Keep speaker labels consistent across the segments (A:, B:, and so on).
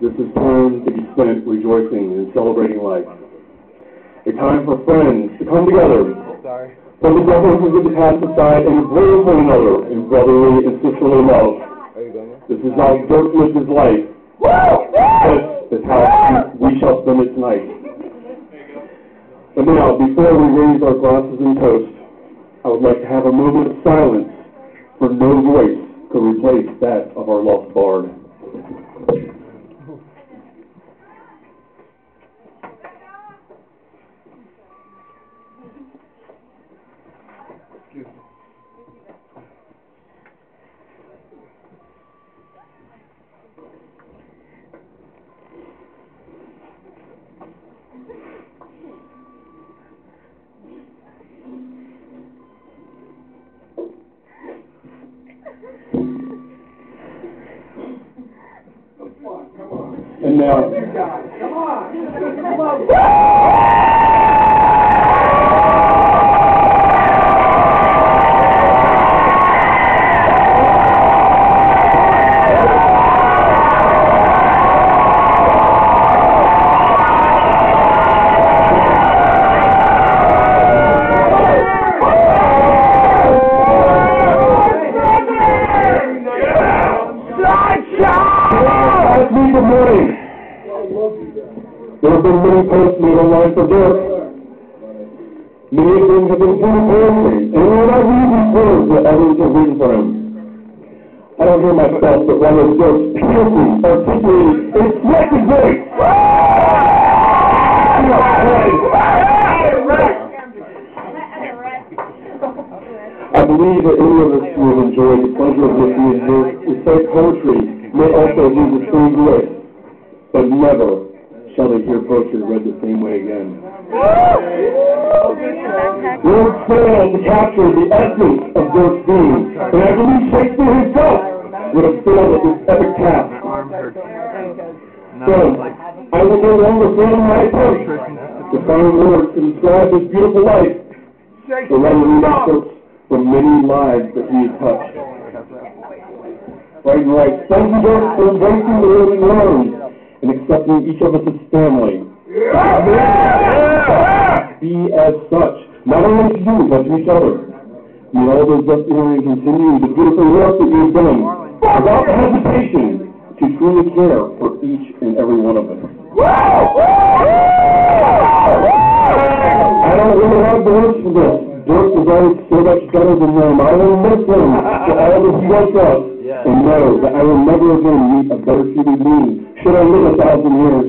A: This is time to be spent rejoicing and celebrating life. A time for friends to come together, put the differences of the past aside, and embrace one another in brotherly and sisterly love. This is how Dirk lives his life. This is how we shall spend it tonight. But now, before we raise our glasses and toast, I would like to have a moment of silence, for no voice could replace that of our lost bard. And now, come on. Good morning. There have been many posts made online for Dirk. Many of them have been full of poetry, and we are not reading words that others have written for him. I don't hear myself, but one of Dirk's piercing, articulated, inflected voice. I believe that any of us who have enjoyed the pleasure of listening to Dirk recite poetry may also use the same voice, but never shall they hear poetry read the same way again. Words fail to capture the essence of Dirk's being, and I believe Shakespeare himself would have failed at this epic task. So, I will no longer fail in my attempt to find words to describe this beautiful life, but rather read excerpts from many lives that he has touched. Right. Thank you, Dirk, for embracing the living world and accepting each of us as family. Be as such, not only to you, but to each other. May all those left behind continue the beautiful work that you have done, without hesitation, to truly care for each and every one of us. I don't really have the words for this. Dirk is always so much better than them. I will miss him for all that he does for us, and know that I will never again meet a better human being, should I live 1,000 years.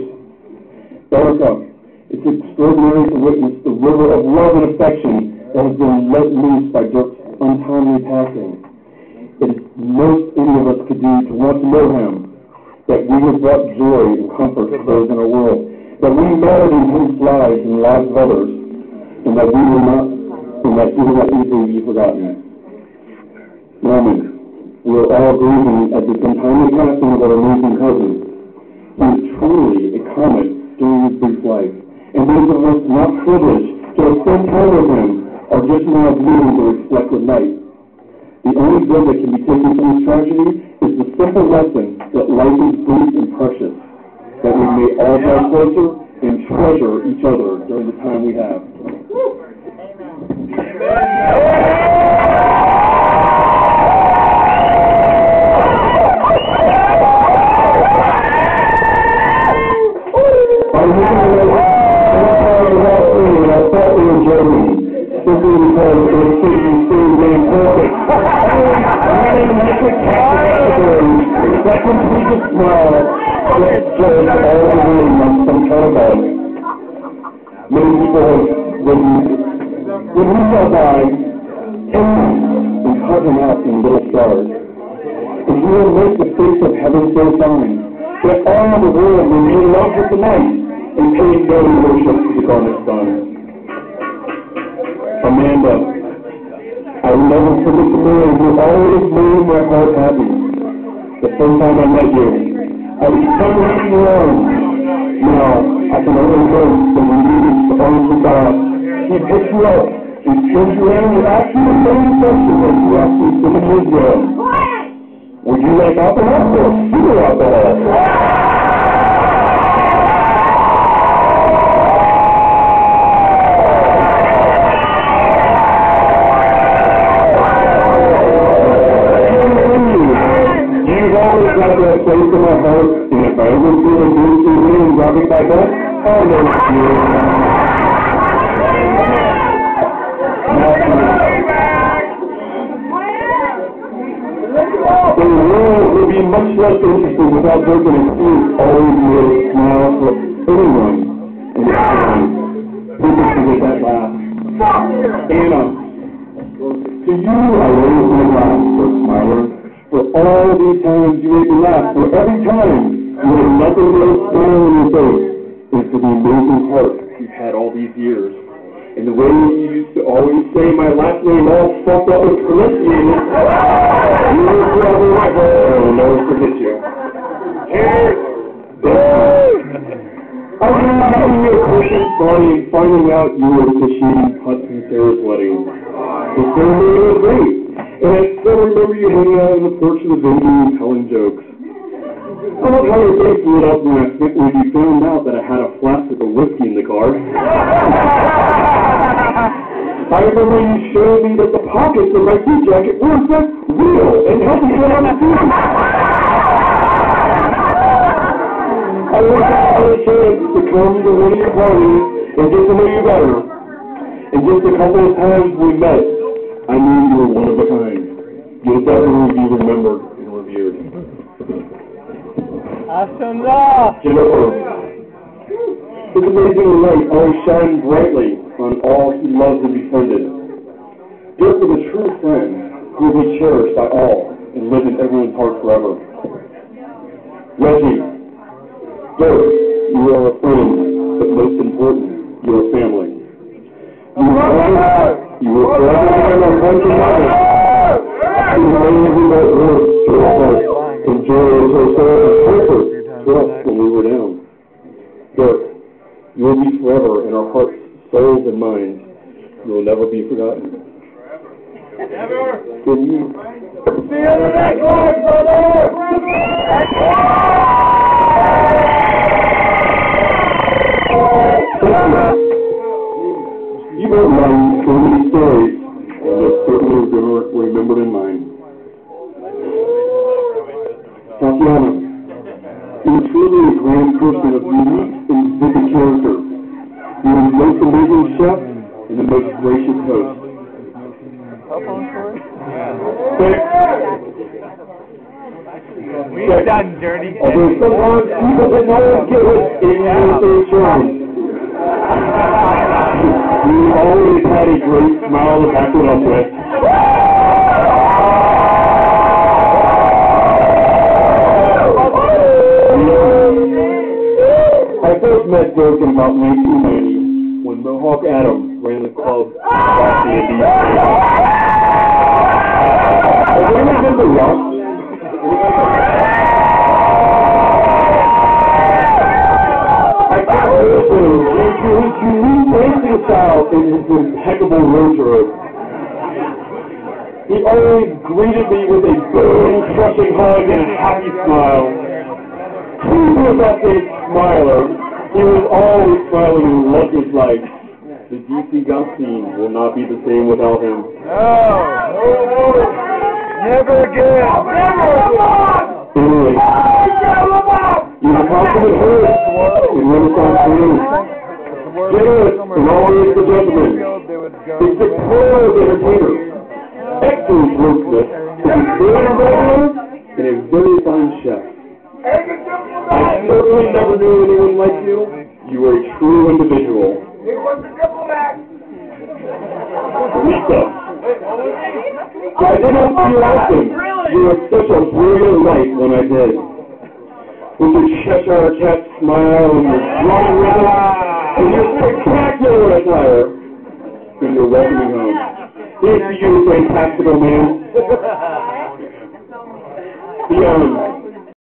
A: Erica, it's extraordinary to witness the river of love and affection that has been let loose by Dirk's untimely passing. It is most any of us could do to want to know him, that we have brought joy and comfort to those in our world, that we mattered in his lives and the lives of others, and that he will not easily be forgotten. Roman, we are all grieving at this untimely passing of our amazing cousin. He was truly a comet during his brief life, and those of us not privileged to have spent time with him are just now viewing the reflected light. The only good that can be taken from this tragedy is the simple lesson that life is brief and precious, that we may all draw closer and treasure each other during the time we have. Many people, when we shall die, and cut him out in little stars, and he will make the face of heaven so shine, that all the world will be in love with the night, and pay no worship to the garnet sun. Amanda, I will never forget the man who always made my heart happy. The first time I met you, I was trembling in your arms. Now, I can only hope that when you reach the arms of God, He picks you up, He turns you around and asks you the same question that you asked me 7 years ago. Would you like alcohol or pure alcohol? You've always got that place in my heart, and if I ever feel a good feeling and drop it back up, I'll know it's you. The world would be much less interesting without Dirk and his team always made a smile for anyone in this town. People forget that laugh. Anna, to you I raise my glass, Dirk Smiler, for all these times you made me laugh, for every time you had nothing but a smile on your face, and for the amazing heart you've had all these years. And the way you used to always say my last name all fucked up and pronunciated, you were forever, I'll never forget you. Cheers! I remember meeting you at Christmas party and finding out you were officiating Hutch and Sarah's wedding. The ceremony was great, and I still remember you hanging out on the porch of the venue and telling jokes. I love how your face lit up when you found out that I had a flask of whiskey in the car. I remember you showing me that the pockets of my suit jacket were in fact real and helped me get on the suit. I wish I had a chance to come to one of your parties and get to know you better. And just a couple of times we met, I knew you were one of a kind. You'll definitely be remembered and revered. Jennifer, his amazing light always shines brightly on all he loves and befriended. Dirk was a true friend who will be cherished by all and live in everyone's heart forever. Reggie, Dirk, you are a friend, but most important, you are family. You were forever in our hearts and minds. You were amazing at work, and joy is her soul and comfort to us when we were down. Dirk, you will be forever in our hearts, souls, and minds. You will never be forgotten. Never. Can you? See you in the next one, brother! You won't mind so many stories, and they're certainly remembered in mine. Tatiana, you are truly a grand person of unique and vivid character. You are the most amazing chef and the most gracious host.
B: We've done dirty things.
A: Although sometimes people didn't always get it in your charm. You always had a great smile to back it up with. I first met Dirk in about 1990 when Mohawk Adam ran the club back in the Have you ever been to Rock? I can't listen to his unique dancing style and his impeccable wardrobe. He always greeted me with a bone-crushing hug and a happy smile. He was that big smiler. He was always smiling and loved his life. The DC golf scene will not be the same without him.
B: No. Never again.
A: Anyway, he's a consummate host in Renaissance News. Generous and always the gentleman. He's the superb entertainer. Excellent wordsmith. He's a creative writer and a very fine chef. I certainly never knew anyone like you. You were a true individual. Lisa, I did not see you often. You were such a brilliant light when I did. With your Cheshire Cat smile and your strong rhythm and your spectacular attire and your welcoming home. Here's to you, fantastical man. Beyond.